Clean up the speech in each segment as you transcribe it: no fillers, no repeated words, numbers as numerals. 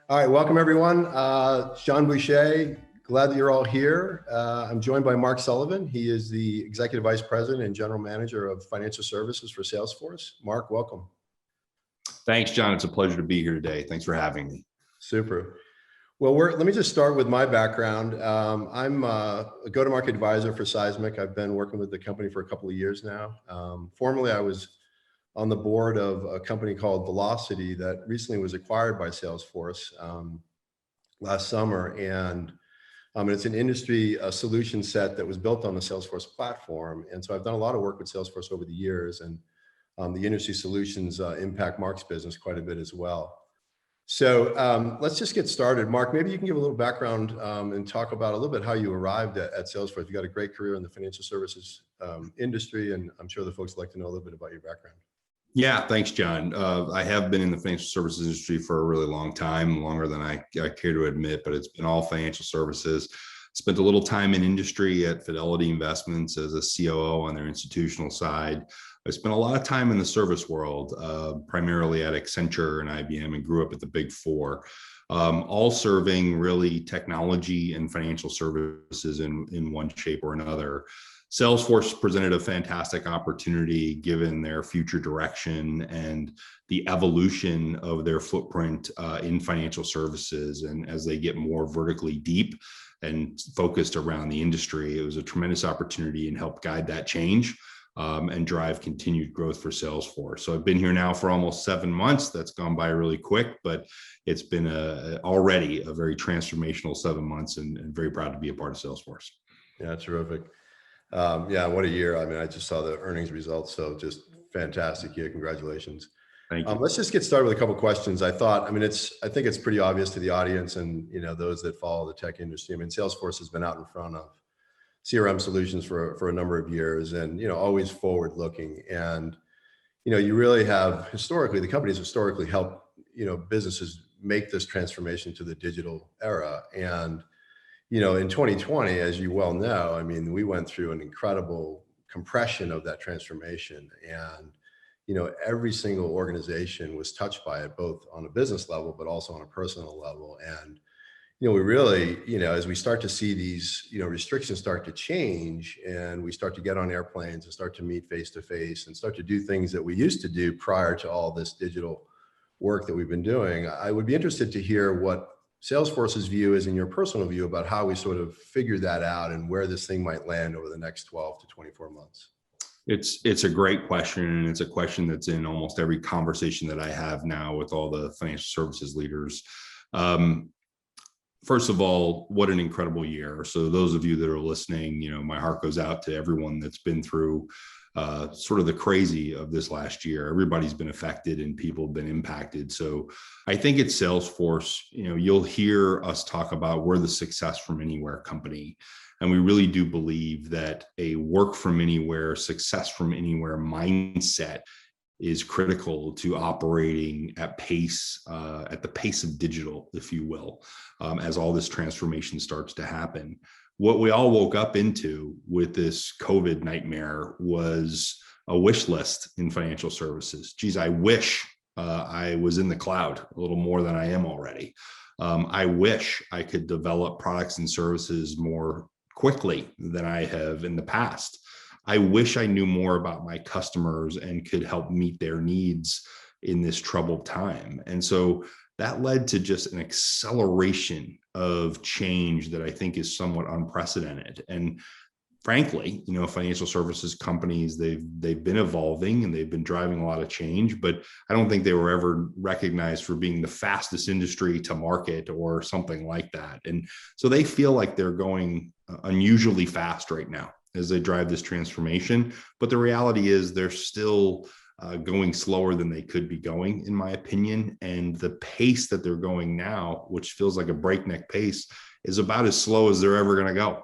All right, welcome everyone. Jean Boucher, glad that you're all here. I'm joined by Mark Sullivan. He is the Executive Vice President and General Manager of Financial Services for Salesforce. Mark, welcome. Thanks, John. It's a pleasure to be here today. Thanks for having me. Super. Well, let me just start with my background. I'm a go-to-market advisor for Seismic. I've been working with the company for a couple of years now. Formerly, I was on the board of a company called Velocity that recently was acquired by Salesforce last summer. And it's an industry solution set that was built on the Salesforce platform. And so I've done a lot of work with Salesforce over the years, and the industry solutions impact Mark's business quite a bit as well. So let's just get started. Mark, maybe you can give a little background and talk about a little bit how you arrived at Salesforce. You've got a great career in the financial services industry, and I'm sure the folks would like to know a little bit about your background. Yeah, thanks, John. I have been in the financial services industry for a really long time, longer than I care to admit, but it's been all financial services. Spent a little time in industry at Fidelity Investments as a COO on their institutional side. I spent a lot of time in the service world, primarily at Accenture and IBM, and grew up at the Big Four, all serving really technology and financial services in one shape or another. Salesforce presented a fantastic opportunity given their future direction and the evolution of their footprint in financial services. And as they get more vertically deep and focused around the industry, it was a tremendous opportunity and helped guide that change and drive continued growth for Salesforce. So I've been here now for almost 7 months. That's gone by really quick, but it's been already a very transformational 7 months, and very proud to be a part of Salesforce. Yeah, terrific. Yeah, what a year. I mean, I just saw the earnings results, so just fantastic year. Congratulations. Thank you. Let's just get started with a couple of questions. I think it's pretty obvious to the audience and those that follow the tech industry. I mean, Salesforce has been out in front of CRM solutions for a number of years, and always forward looking. And you really have the companies historically helped businesses make this transformation to the digital era. And in 2020, as you well know, I mean, we went through an incredible compression of that transformation, and every single organization was touched by it, both on a business level but also on a personal level. And we really, as we start to see these restrictions start to change, and we start to get on airplanes and start to meet face to face and start to do things that we used to do prior to all this digital work that we've been doing, I would be interested to hear what Salesforce's view is, in your personal view, about how we sort of figure that out and where this thing might land over the next 12 to 24 months. It's a great question, and it's a question that's in almost every conversation that I have now with all the financial services leaders. First of all, what an incredible year. So those of you that are listening, my heart goes out to everyone that's been through sort of the crazy of this last year. Everybody's been affected and people have been impacted. So I think at Salesforce, you'll hear us talk about we're the success from anywhere company. And we really do believe that a work from anywhere, success from anywhere mindset is critical to operating at pace, at the pace of digital, if you will, as all this transformation starts to happen. What we all woke up into with this COVID nightmare was a wish list in financial services. Geez, I wish I was in the cloud a little more than I am already. I wish I could develop products and services more quickly than I have in the past. I wish I knew more about my customers and could help meet their needs in this troubled time. And so that led to just an acceleration of change that I think is somewhat unprecedented. And frankly, financial services companies, they've been evolving and they've been driving a lot of change, but I don't think they were ever recognized for being the fastest industry to market or something like that. And so they feel like they're going unusually fast right now as they drive this transformation. But the reality is they're still going slower than they could be going, in my opinion. And the pace that they're going now, which feels like a breakneck pace, is about as slow as they're ever going to go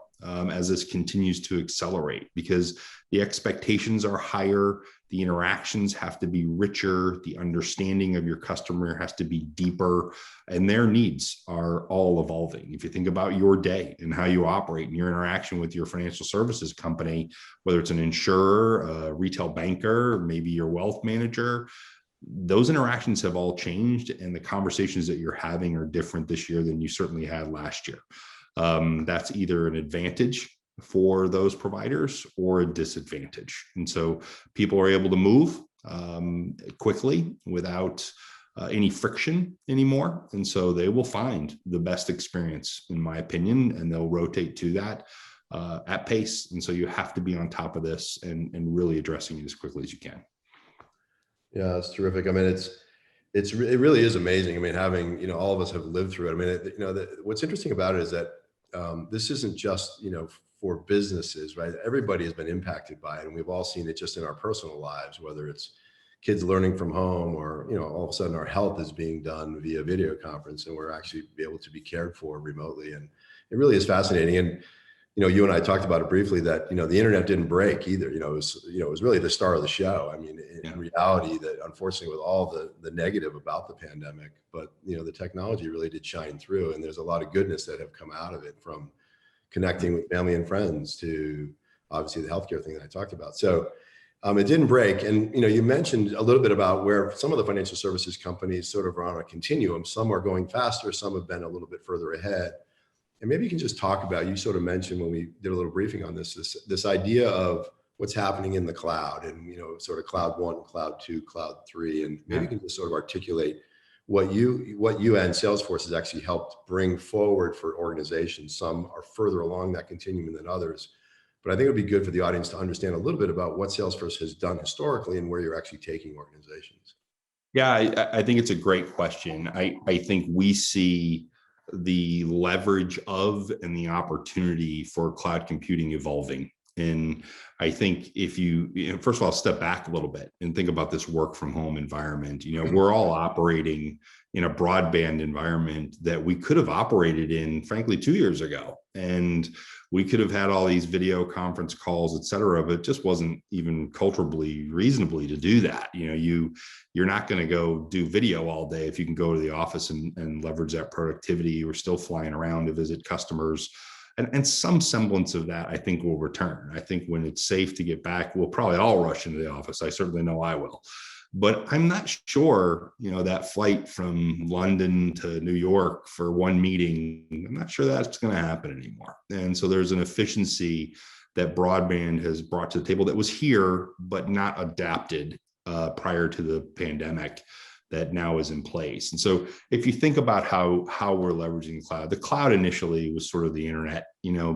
as this continues to accelerate, because the expectations are higher. The interactions have to be richer. The understanding of your customer has to be deeper, and their needs are all evolving. If you think about your day and how you operate and your interaction with your financial services company, whether it's an insurer, a retail banker, maybe your wealth manager, those interactions have all changed, and the conversations that you're having are different this year than you certainly had last year. That's either an advantage for those providers or a disadvantage. And so people are able to move quickly without any friction anymore. And so they will find the best experience, in my opinion, and they'll rotate to that at pace. And so you have to be on top of this and really addressing it as quickly as you can. Yeah, that's terrific. I mean, it really is amazing. I mean, having, all of us have lived through it. I mean, what's interesting about it is that this isn't just, for businesses, right? Everybody has been impacted by it. And we've all seen it just in our personal lives, whether it's kids learning from home or, all of a sudden our health is being done via video conference and we're actually able to be cared for remotely. And it really is fascinating. And, you and I talked about it briefly that, the internet didn't break either. It was really the star of the show. I mean, in reality, that unfortunately with all the negative about the pandemic, but, the technology really did shine through, and there's a lot of goodness that have come out of it, from connecting with family and friends to obviously the healthcare thing that I talked about. So it didn't break. And, you mentioned a little bit about where some of the financial services companies sort of are on a continuum. Some are going faster, some have been a little bit further ahead. And maybe you can just talk about, you sort of mentioned when we did a little briefing on this idea of what's happening in the cloud and, sort of cloud 1, cloud 2, cloud 3. And maybe you can just sort of articulate what you and Salesforce has actually helped bring forward for organizations. Some are further along that continuum than others. But I think it would be good for the audience to understand a little bit about what Salesforce has done historically and where you're actually taking organizations. Yeah, I think it's a great question. I think we see the leverage of and the opportunity for cloud computing evolving. And I think if you first of all, step back a little bit and think about this work from home environment, we're all operating in a broadband environment that we could have operated in, frankly, 2 years ago. And we could have had all these video conference calls, et cetera, but it just wasn't even culturally reasonably to do that. You're not going to go do video all day if you can go to the office and leverage that productivity. We're still flying around to visit customers. And some semblance of that, I think, will return. I think when it's safe to get back, we'll probably all rush into the office. I certainly know I will. But I'm not sure, that flight from London to New York for one meeting, I'm not sure that's going to happen anymore. And so there's an efficiency that broadband has brought to the table that was here, but not adapted prior to the pandemic, that now is in place. And so if you think about how we're leveraging the cloud initially was sort of the internet,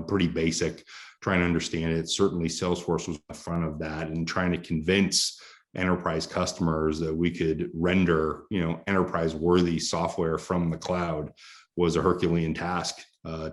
pretty basic, trying to understand it. Certainly Salesforce was in front of that and trying to convince enterprise customers that we could render, enterprise worthy software from the cloud was a Herculean task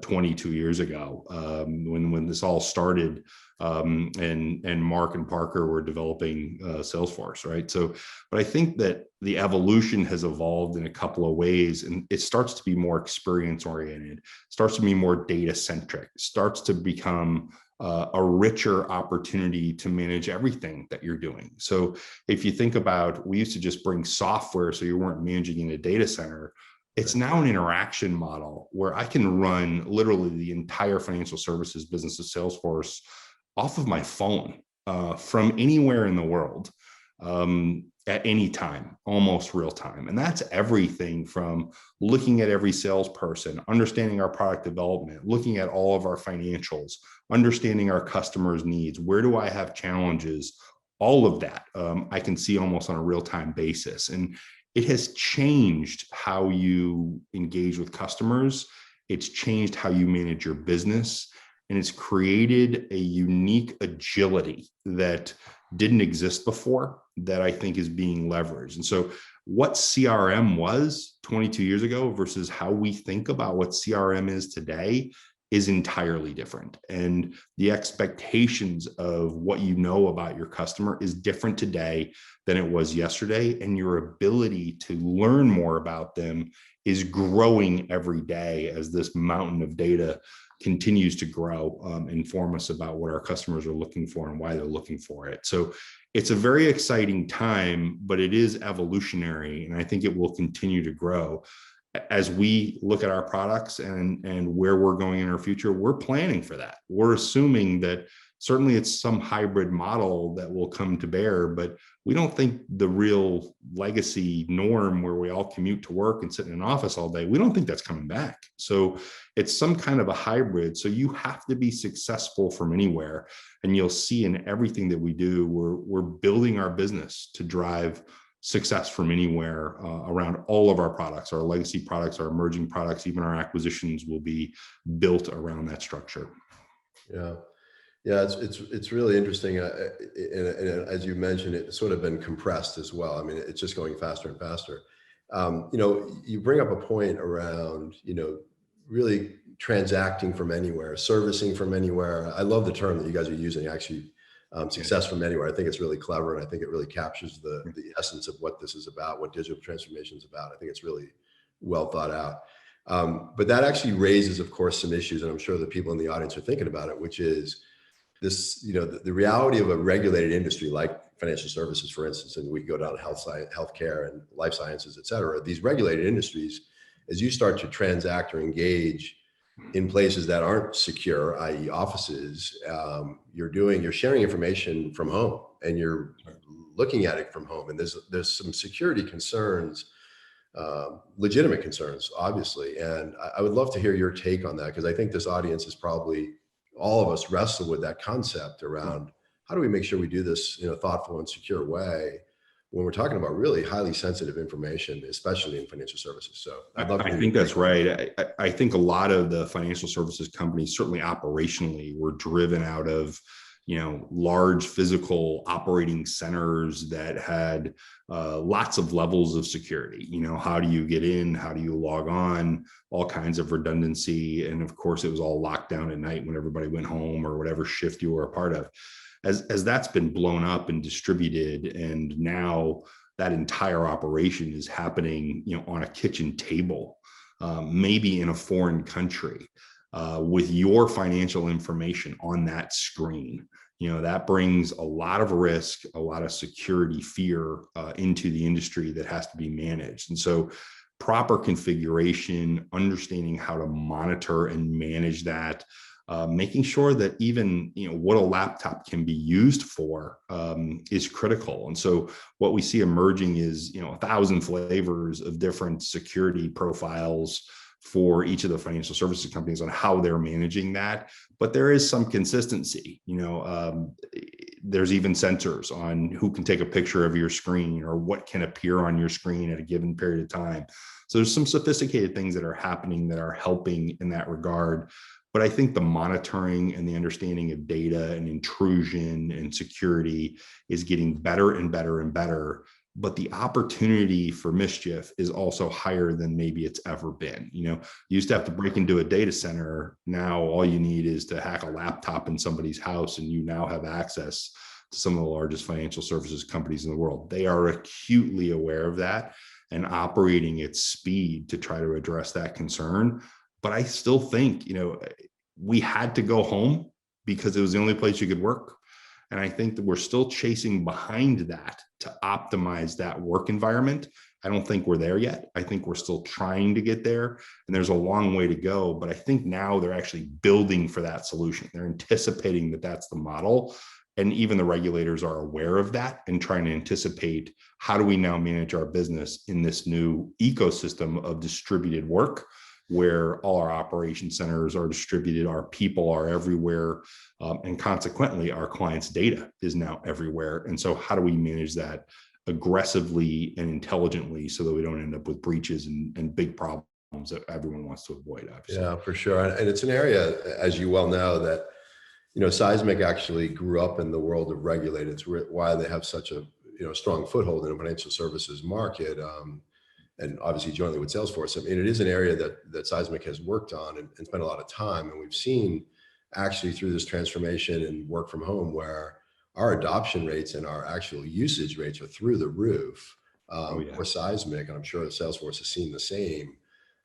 22 years ago when this all started. And Mark and Parker were developing Salesforce, right? So, but I think that the evolution has evolved in a couple of ways, and it starts to be more experience oriented, starts to be more data centric, starts to become a richer opportunity to manage everything that you're doing. So if you think about, we used to just bring software so you weren't managing in a data center. It's now an interaction model where I can run literally the entire financial services business of Salesforce off of my phone from anywhere in the world at any time, almost real time. And that's everything from looking at every salesperson, understanding our product development, looking at all of our financials, understanding our customers' needs. Where do I have challenges? All of that I can see almost on a real-time basis. And it has changed how you engage with customers. It's changed how you manage your business. And it's created a unique agility that didn't exist before that I think is being leveraged. And so what CRM was 22 years ago versus how we think about what CRM is today is entirely different. And the expectations of what you know about your customer is different today than it was yesterday. And your ability to learn more about them is growing every day as this mountain of data continues to grow, inform us about what our customers are looking for and why they're looking for it. So it's a very exciting time, but it is evolutionary. And I think it will continue to grow. As we look at our products and where we're going in our future, we're planning for that. We're assuming that Certainly it's some hybrid model that will come to bear, but we don't think the real legacy norm where we all commute to work and sit in an office all day, we don't think that's coming back. So it's some kind of a hybrid. So you have to be successful from anywhere. And you'll see in everything that we do, we're building our business to drive success from anywhere around all of our products, our legacy products, our emerging products, even our acquisitions will be built around that structure. Yeah. Yeah, it's really interesting, and as you mentioned, it's sort of been compressed as well. I mean, it's just going faster and faster. You bring up a point around, really transacting from anywhere, servicing from anywhere. I love the term that you guys are using, actually, success from anywhere. I think it's really clever, and I think it really captures the essence of what this is about, what digital transformation is about. I think it's really well thought out. But that actually raises, of course, some issues, and I'm sure the people in the audience are thinking about it, which is this, the reality of a regulated industry like financial services, for instance, and we go down to healthcare and life sciences, et cetera. These regulated industries, as you start to transact or engage in places that aren't secure, i.e. offices, you're sharing information from home and you're looking at it from home. And there's some security concerns, legitimate concerns, obviously. And I would love to hear your take on that, because I think this audience is probably, all of us wrestle with that concept around how do we make sure we do this in a thoughtful and secure way when we're talking about really highly sensitive information, especially in financial services. So I'd love to I think that's right. I think a lot of the financial services companies, certainly operationally, were driven out of large physical operating centers that had lots of levels of security. How do you get in? How do you log on? All kinds of redundancy. And of course, it was all locked down at night when everybody went home or whatever shift you were a part of. As that's been blown up and distributed, and now that entire operation is happening, on a kitchen table, maybe in a foreign country, with your financial information on that screen. That brings a lot of risk, a lot of security fear into the industry that has to be managed. And so proper configuration, understanding how to monitor and manage that, making sure that even what a laptop can be used for is critical. And so what we see emerging is 1,000 flavors of different security profiles for each of the financial services companies on how they're managing that. But there is some consistency. There's even sensors on who can take a picture of your screen or what can appear on your screen at a given period of time. So there's some sophisticated things that are happening that are helping in that regard. But I think the monitoring and the understanding of data and intrusion and security is getting better and better and better. But the opportunity for mischief is also higher than maybe it's ever been. You used to have to break into a data center. Now all you need is to hack a laptop in somebody's house, and you now have access to some of the largest financial services companies in the world. They are acutely aware of that and operating at speed to try to address that concern. But I still think, we had to go home because it was the only place you could work. And I think that we're still chasing behind that to optimize that work environment. I don't think we're there yet. I think we're still trying to get there, and there's a long way to go. But I think now they're actually building for that solution. They're anticipating that that's the model. And even the regulators are aware of that and trying to anticipate, how do we now manage our business in this new ecosystem of distributed work, where all our operation centers are distributed, our people are everywhere, and consequently, our clients' data is now everywhere. And so how do we manage that aggressively and intelligently so that we don't end up with breaches and big problems that everyone wants to avoid, obviously? Yeah, for sure. And it's an area, as you well know, that, Seismic actually grew up in the world of regulated. It's why they have such a strong foothold in the financial services market. And obviously jointly with Salesforce. I mean, it is an area that Seismic has worked on and spent a lot of time. And we've seen actually through this transformation and work from home, where our adoption rates and our actual usage rates are through the roof for Seismic. And I'm sure that Salesforce has seen the same,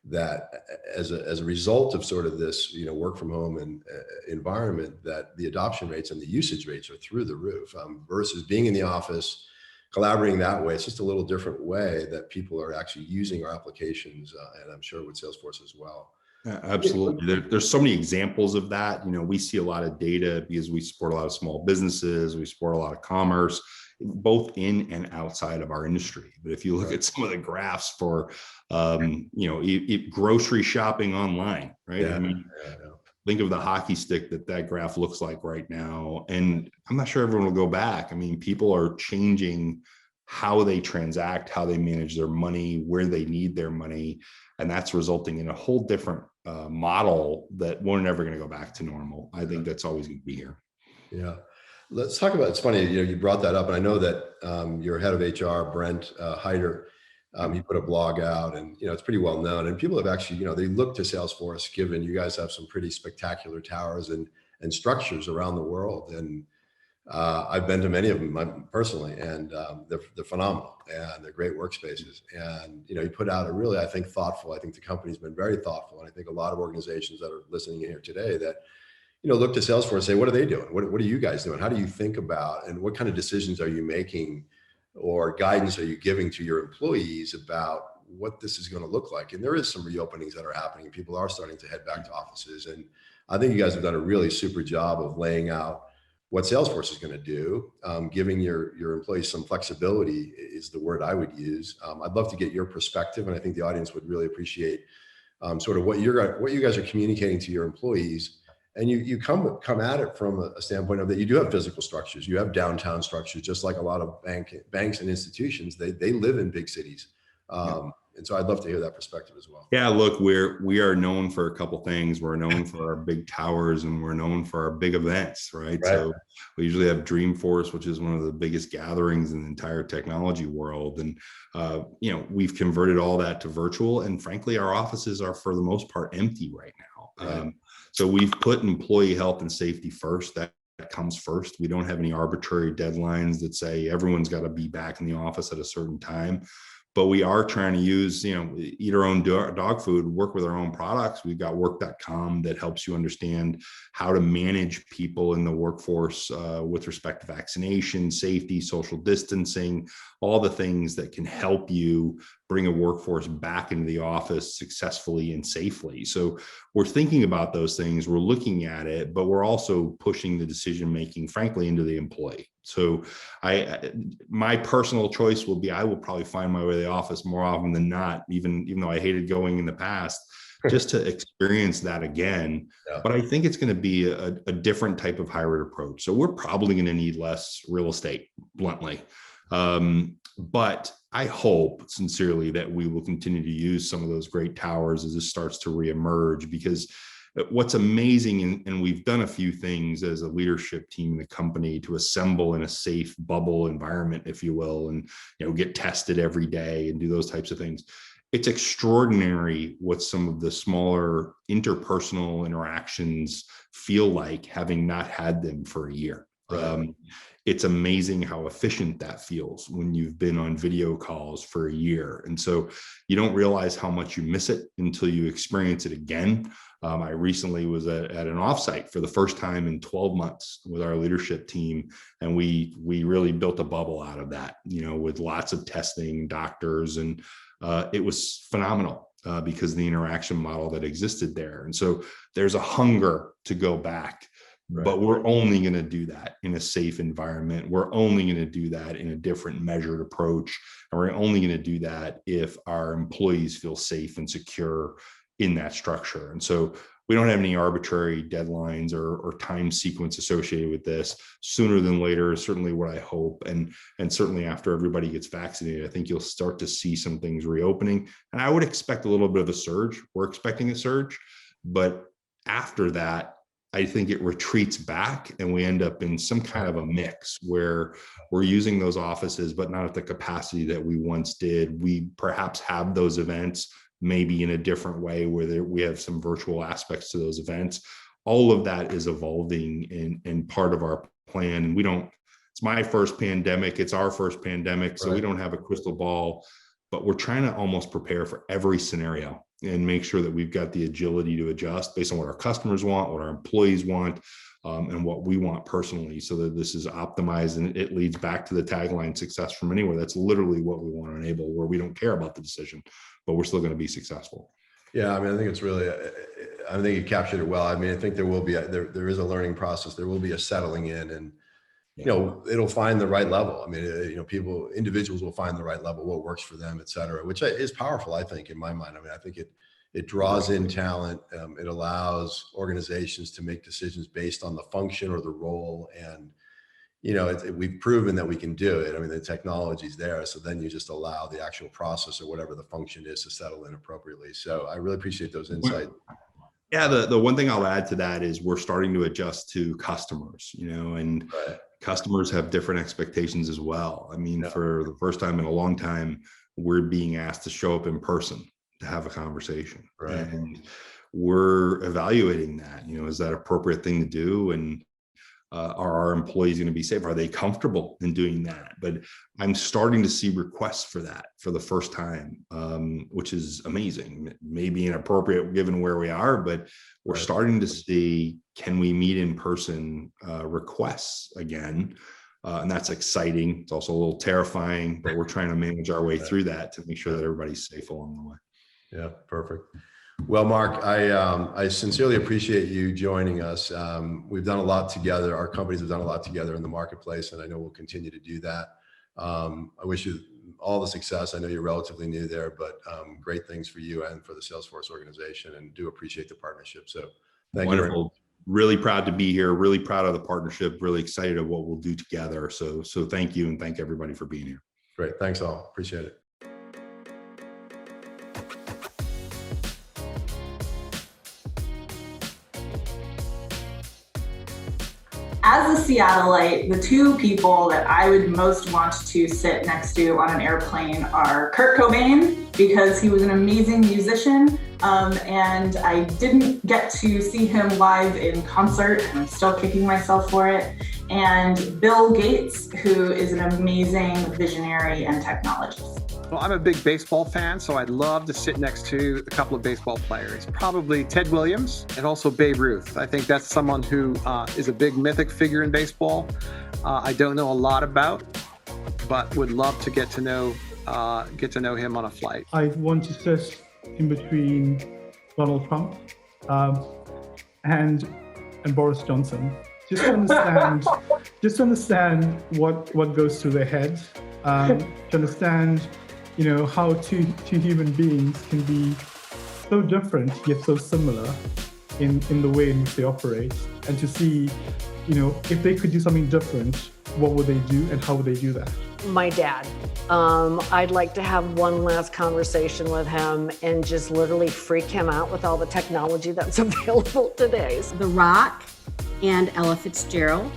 that as a result of sort of this, work from home and environment, that the adoption rates and the usage rates are through the roof versus being in the office, collaborating that way. It's just a little different way that people are actually using our applications, and I'm sure with Salesforce as well. Absolutely. There's so many examples of that. We see a lot of data because we support a lot of small businesses. We support a lot of commerce, both in and outside of our industry. But if you look at some of the graphs for, grocery shopping online, right? Yeah, I mean, yeah, think of the hockey stick that graph looks like right now. And I'm not sure everyone will go back. I mean, people are changing how they transact, how they manage their money, where they need their money. And that's resulting in a whole different model that we're never going to go back to normal. I think that's always going to be here. yeah. Let's talk about, it's funny, you brought that up, and I know that your head of HR, Brent Hyder, he put a blog out, and it's pretty well known, and people have actually, they look to Salesforce, given you guys have some pretty spectacular towers and structures around the world. And I've been to many of them personally, and they're phenomenal, and they're great workspaces. And you put out a really, I think, thoughtful. I think the company's been very thoughtful, and I think a lot of organizations that are listening in here today that look to Salesforce and say, what are they doing? What are you guys doing? How do you think about, and what kind of decisions are you making, or guidance are you giving to your employees about what this is going to look like? And there is some reopenings that are happening. People are starting to head back to offices, and I think you guys have done a really super job of laying out what Salesforce is going to do, giving your employees some flexibility is the word I would use. I'd love to get your perspective, and I think the audience would really appreciate sort of what you guys are communicating to your employees. And you come at it from a standpoint of that you do have physical structures, you have downtown structures, just like a lot of banks and institutions. They live in big cities, and so I'd love to hear that perspective as well. Yeah, look, we are known for a couple things. We're known for our big towers, and we're known for our big events, right? So we usually have Dreamforce, which is one of the biggest gatherings in the entire technology world, and we've converted all that to virtual. And frankly, our offices are for the most part empty right now. So we've put employee health and safety first. That comes first. We don't have any arbitrary deadlines that say everyone's got to be back in the office at a certain time. But we are trying to use, eat our own dog food, work with our own products. We've got work.com that helps you understand how to manage people in the workforce with respect to vaccination, safety, social distancing, all the things that can help you bring a workforce back into the office successfully and safely. So we're thinking about those things, we're looking at it, but we're also pushing the decision-making, frankly, into the employee. So my personal choice will be, I will probably find my way to the office more often than not, even though I hated going in the past, just to experience that again. But I think it's going to be a different type of hybrid approach. So we're probably going to need less real estate, bluntly. But I hope sincerely that we will continue to use some of those great towers as this starts to reemerge, because what's amazing, and we've done a few things as a leadership team in the company to assemble in a safe bubble environment, if you will, and get tested every day and do those types of things. It's extraordinary what some of the smaller interpersonal interactions feel like, having not had them for a year. It's amazing how efficient that feels when you've been on video calls for a year. And so you don't realize how much you miss it until you experience it again. I recently was at an offsite for the first time in 12 months with our leadership team. And we really built a bubble out of that, with lots of testing, doctors, and it was phenomenal because of the interaction model that existed there. And so there's a hunger to go back. But we're only going to do that in a safe environment. We're only going to do that in a different measured approach. And we're only going to do that if our employees feel safe and secure in that structure. And so we don't have any arbitrary deadlines or time sequence associated with this. Sooner than later is certainly what I hope. And certainly after everybody gets vaccinated, I think you'll start to see some things reopening. And I would expect a little bit of a surge. We're expecting a surge. But after that, I think it retreats back, and we end up in some kind of a mix where we're using those offices, but not at the capacity that we once did. We perhaps have those events maybe in a different way, where we have some virtual aspects to those events. All of that is evolving and part of our plan. And it's my first pandemic, it's our first pandemic, so we don't have a crystal ball, but we're trying to almost prepare for every scenario and make sure that we've got the agility to adjust based on what our customers want, what our employees want, and what we want personally, so that this is optimized. And it leads back to the tagline, success from anywhere. That's literally what we want to enable, where we don't care about the decision, but we're still going to be successful. Yeah, I mean, I think it's really, I think you captured it well. I mean, I think there will be, there is a learning process. There will be a settling in, and, you know, it'll find the right level. I mean, you know, individuals will find the right level, what works for them, et cetera, which is powerful, I think, in my mind. I mean, I think it draws in talent. It allows organizations to make decisions based on the function or the role. And, you know, we've proven that we can do it. I mean, the technology's there. So then you just allow the actual process or whatever the function is to settle in appropriately. So I really appreciate those insights. Yeah, the one thing I'll add to that is we're starting to adjust to customers, you know, and customers have different expectations as well. I mean, for the first time in a long time, we're being asked to show up in person to have a conversation. Right. And we're evaluating that, you know, is that appropriate thing to do? And are our employees going to be safe? Are they comfortable in doing that? But I'm starting to see requests for that for the first time, which is amazing. It may be inappropriate given where we are, but we're starting to see, can we meet in person requests again? And that's exciting. It's also a little terrifying, but we're trying to manage our way through that to make sure that everybody's safe along the way. Yeah, perfect. Well, Mark, I sincerely appreciate you joining us. We've done a lot together. Our companies have done a lot together in the marketplace, and I know we'll continue to do that. I wish you all the success. I know you're relatively new there, but great things for you and for the Salesforce organization, and do appreciate the partnership. So thank you. Wonderful. Really proud to be here. Really proud of the partnership. Really excited of what we'll do together. So thank you, and thank everybody for being here. Great. Thanks all. Appreciate it. As a Seattleite, the two people that I would most want to sit next to on an airplane are Kurt Cobain, because he was an amazing musician, and I didn't get to see him live in concert, and I'm still kicking myself for it, and Bill Gates, who is an amazing visionary and technologist. Well, I'm a big baseball fan, so I'd love to sit next to a couple of baseball players. Probably Ted Williams and also Babe Ruth. I think that's someone who is a big mythic figure in baseball. I don't know a lot about, but would love to get to know him on a flight. I want to sit in between Donald Trump and Boris Johnson. Just to understand what goes through their heads. To understand, you know, how two human beings can be so different yet so similar in the way in which they operate, and to see, you know, if they could do something different, what would they do and how would they do that? My dad. I'd like to have one last conversation with him and just literally freak him out with all the technology that's available today. The Rock and Ella Fitzgerald.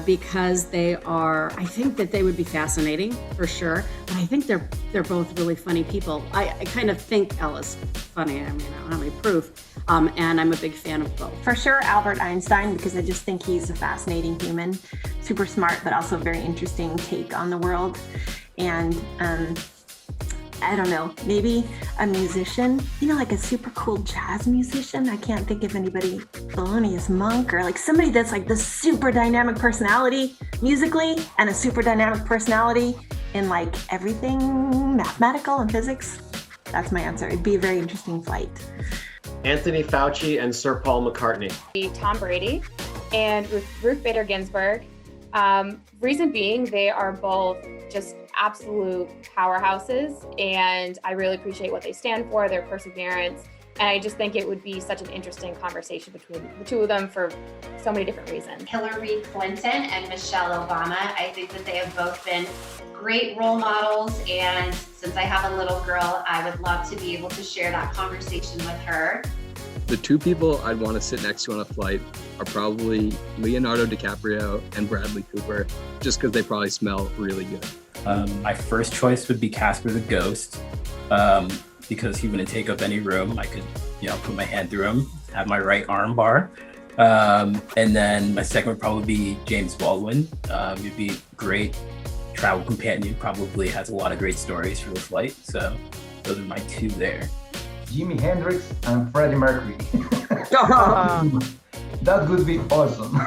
Because they are, I think that they would be fascinating for sure, but I think they're both really funny people. I kind of think Ella's funny. I mean, I don't have any proof, and I'm a big fan of both. For sure, Albert Einstein, because I just think he's a fascinating human, super smart, but also a very interesting take on the world. And I don't know, maybe a musician, you know, like a super cool jazz musician. I can't think of anybody, Thelonious Monk, or like somebody that's like this super dynamic personality musically and a super dynamic personality in like everything mathematical and physics. That's my answer. It'd be a very interesting flight. Anthony Fauci and Sir Paul McCartney. Tom Brady and Ruth Bader Ginsburg. Reason being, they are both just absolute powerhouses, and I really appreciate what they stand for, their perseverance, and I just think it would be such an interesting conversation between the two of them for so many different reasons. Hillary Clinton and Michelle Obama. I think that they have both been great role models, and since I have a little girl, I would love to be able to share that conversation with her. The two people I'd want to sit next to on a flight are probably Leonardo DiCaprio and Bradley Cooper, just because they probably smell really good. My first choice would be Casper the Ghost, because he wouldn't take up any room. I could, you know, put my hand through him, have my right arm bar. And then my second would probably be James Baldwin. He'd be a great travel companion, probably has a lot of great stories for the flight. So those are my two there. Jimi Hendrix and Freddie Mercury. That would be awesome.